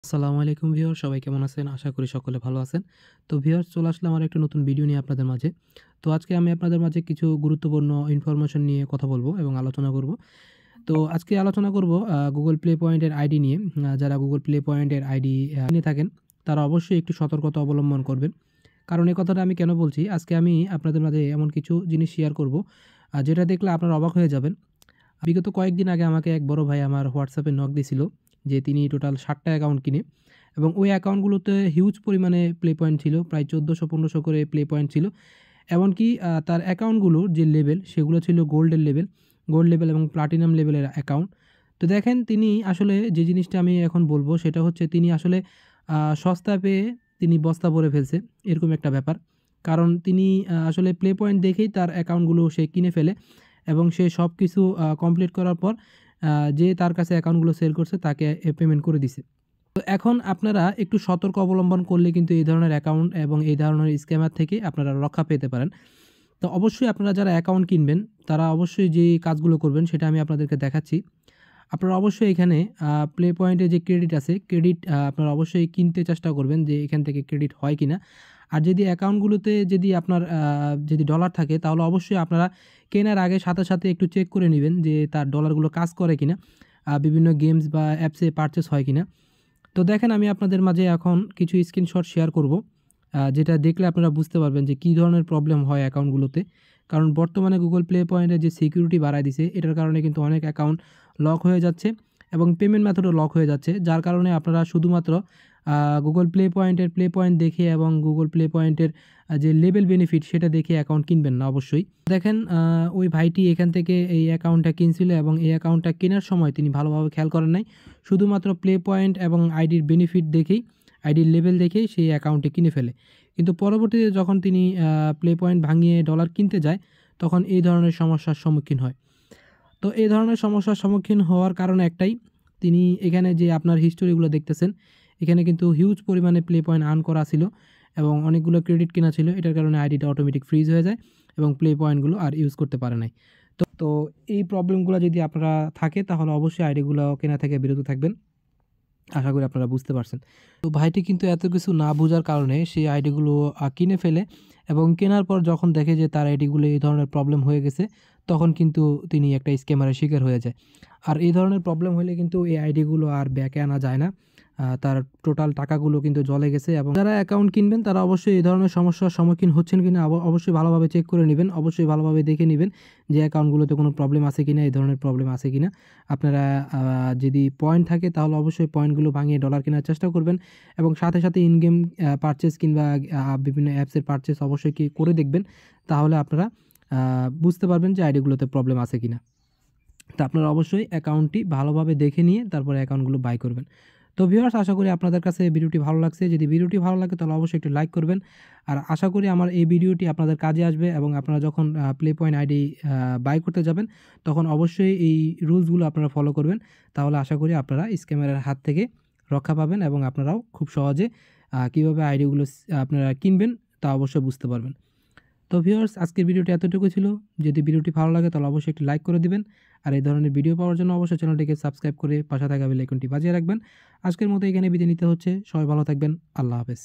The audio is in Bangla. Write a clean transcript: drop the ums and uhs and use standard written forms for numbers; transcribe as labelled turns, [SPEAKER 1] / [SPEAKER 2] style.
[SPEAKER 1] আসসালামু আলাইকুম ভিউয়ার, সবাই কেমন আছেন? আশা করি সকলে ভালো আছেন। তো ভিউয়ার্স, চলে আসলাম আমার একটা নতুন ভিডিও নিয়ে আপনাদের মাঝে। তো আজকে আমি আপনাদের মাঝে কিছু গুরুত্বপূর্ণ ইনফরমেশন নিয়ে কথা বলব এবং আলোচনা করব। তো আজকে আলোচনা করব Google Play Point এর আইডি নিয়ে। যারা Google Play Point এর আইডি নিয়ে থাকেন, তারা অবশ্যই একটু সতর্কতা অবলম্বন করবেন। কারণ এই কথাটা আমি কেন বলছি? আজকে আমি আপনাদের মাঝে এমন কিছু জিনিস শেয়ার করব, যেটা দেখলে আপনারা অবাক হয়ে যাবেন। বিগত কয়েকদিন আগে আমাকে এক বড় ভাই আমার WhatsApp এ নক দিছিল যে তিনি টোটাল ৭ টা অ্যাকাউন্ট কিনে এবং ওই অ্যাকাউন্টগুলোতে হিউজ পরিমাণে প্লে পয়েন্ট ছিল। প্রায় ১৪০০-১৫০০ করে প্লে পয়েন্ট ছিল। এমনকি তার অ্যাকাউন্টগুলোর যে লেভেল সেগুলো ছিল গোল্ডের লেভেল, গোল্ড লেভেল এবং প্লাটিনাম লেভেলের অ্যাকাউন্ট। তো দেখেন, তিনি আসলে যে জিনিসটা আমি এখন বলব সেটা হচ্ছে তিনি আসলে সস্তা পেয়ে তিনি বস্তা ভরে ফেলছে, এরকম একটা ব্যাপার। কারণ তিনি আসলে প্লে পয়েন্ট দেখেই তার অ্যাকাউন্টগুলো সে কিনে ফেলে এবং সে সবকিছু কমপ্লিট করার পর যে তার কাছে অ্যাকাউন্টগুলো সেল করছে তাকে পেমেন্ট করে দিছে। তো এখন আপনারা একটু সতর্ক অবলম্বন করলে কিন্তু এই ধরনের অ্যাকাউন্ট এবং এই ধরনের স্ক্যামার থেকে আপনারা রক্ষা পেতে পারেন। তো অবশ্যই আপনারা যারা অ্যাকাউন্ট কিনবেন তারা অবশ্যই যে কাজগুলো করবেন সেটা আমি আপনাদেরকে দেখাচ্ছি। আপনারা অবশ্যই এখানে প্লে পয়েন্টে যে ক্রেডিট আছে, ক্রেডিট আপনারা অবশ্যই কিনতে চেষ্টা করবেন যে এখান থেকে ক্রেডিট হয় কিনা। আর যদি অ্যাকাউন্টগুলোতে যদি আপনার যদি ডলার থাকে তাহলে অবশ্যই আপনারা কেনার আগে সাথে, সাথে একটু চেক করে নিবেন যে তার ডলারগুলো কাজ করে কিনা। বিভিন্ন গেমস বা অ্যাপসে পারচেজ হয় কিনা। তো দেখেন, আমি আপনাদের মাঝে এখন কিছু স্ক্রিনশট শেয়ার করব, যেটা দেখলে আপনারা বুঝতে পারবেন যে কী ধরনের প্রবলেম হয় অ্যাকাউন্টগুলোতে। কারণ বর্তমানে Google Play Point এর যে সিকিউরিটি বাড়ায় দিছে, এটার কারণে কিন্তু অনেক অ্যাকাউন্ট লক হয়ে যাচ্ছে এবং পেমেন্ট মেথডও লক হয়ে যাচ্ছে। যার কারণে আপনারা শুধুমাত্র Google Play Point এর প্লে পয়েন্ট দেখে এবং Google Play Point এর যে লেভেল বেনিফিট সেটা দেখে অ্যাকাউন্ট কিনবেন না অবশ্যই। দেখেন, ওই ভাইটি এখান থেকে এই অ্যাকাউন্টটা কিনছিল এবং এই অ্যাকাউন্টটা কেনার সময় তিনি ভালোভাবে খেয়াল করেন নাই। শুধুমাত্র প্লে পয়েন্ট এবং আইডির বেনিফিট দেখেই, আইডির লেভেল দেখেই সেই অ্যাকাউন্টটি কিনে ফেলে। কিন্তু পরবর্তীতে যখন তিনি প্লে পয়েন্ট ভাঙিয়ে ডলার কিনতে যায়, তখন এই ধরনের সমস্যার সম্মুখীন হয়। তো এই ধরনের সমস্যার সম্মুখীন হওয়ার কারণ একটাই, তিনি এখানে যে আপনার হিস্টোরিগুলো দেখতেছেন, এখানে কিন্তু হিউজ পরিমাণে প্লে পয়েন্ট আর্ন করা ছিল এবং অনেকগুলো ক্রেডিট কেনা ছিল। এটার কারণে আইডিটা অটোমেটিক ফ্রিজ হয়ে যায় এবং প্লে পয়েন্টগুলো আর ইউজ করতে পারে নাই। তো এই প্রবলেমগুলো যদি আপনারা থাকে তাহলে অবশ্যই আইডিগুলো কেনা থেকে বিরত থাকবেন। আশা করি আপনারা বুঝতে পারছেন। তো ভাইটি কিন্তু এত কিছু না বোঝার কারণে সেই আইডিগুলো কিনে ফেলে এবং কেনার পর যখন দেখে যে তার আইডিগুলো এই ধরনের প্রবলেম হয়ে গেছে, তখন কিন্তু তিনি একটা স্ক্যামারের শিকার হয়ে যায়। আর এই ধরনের প্রবলেম হলে কিন্তু এই আইডিগুলো আর ব্যাকে আনা যায় না। তার টোটাল টাকাগুলো কিন্তু জলে গেছে এবং যারা অ্যাকাউন্ট কিনবেন তারা অবশ্যই এই ধরনের সমস্যার সম্মুখীন হচ্ছেন কিনা অবশ্যই ভালোভাবে চেক করে নিবেন। অবশ্যই ভালোভাবে দেখে নিবেন যে অ্যাকাউন্টগুলোতে কোনো প্রবলেম আছে কিনা, এই ধরনের প্রবলেম আছে কিনা। আপনারা যদি পয়েন্ট থাকে তাহলে অবশ্যই পয়েন্টগুলো ভাঙিয়ে ডলার কেনার চেষ্টা করবেন এবং সাথে, সাথে ইন গেম পারচেজ কিংবা বিভিন্ন অ্যাপসের পারচেজ অবশ্যই করে দেখবেন। তাহলে আপনারা বুঝতে পারবেন যে আইডিগুলোতে প্রবলেম আছে কিনা। তো আপনারা অবশ্যই অ্যাকাউন্টটি ভালোভাবে দেখে নিয়ে তারপরে অ্যাকাউন্টগুলো বাই করবেন। তো ভিউয়ার্স, আশা করি আপনাদের কাছে ভিডিওটি ভালো লাগছে। যদি ভিডিওটি ভালো লাগে তাহলে অবশ্যই একটু লাইক করবেন। আর আশা করি আমার এই ভিডিওটি আপনাদের কাজে আসবে এবং আপনারা যখন প্লে পয়েন্ট আইডি বাই করতে যাবেন তখন অবশ্যই এই রুলসগুলো আপনারা ফলো করবেন। তাহলে আশা করি আপনারা স্ক্যামারের হাত থেকে রক্ষা পাবেন এবং আপনারাও খুব সহজে কীভাবে আইডিগুলো আপনারা কিনবেন তা অবশ্যই বুঝতে পারবেন। তো ভিউয়ার্স, আজকের ভিডিওটি এতটুকু ছিল। যদি ভিডিওটি ভালো লাগে তাহলে অবশ্যই একটি লাইক করে দিবেন। আর এই ধরনের ভিডিও পাওয়ার জন্য অবশ্যই চ্যানেলটিকে সাবস্ক্রাইব করে পাশে থাকা বেল আইকনটি বাজিয়ে রাখবেন। আজকের মতো এখানে বিদায় নিতে হচ্ছে। সবাই ভালো থাকবেন। আল্লাহ হাফেজ।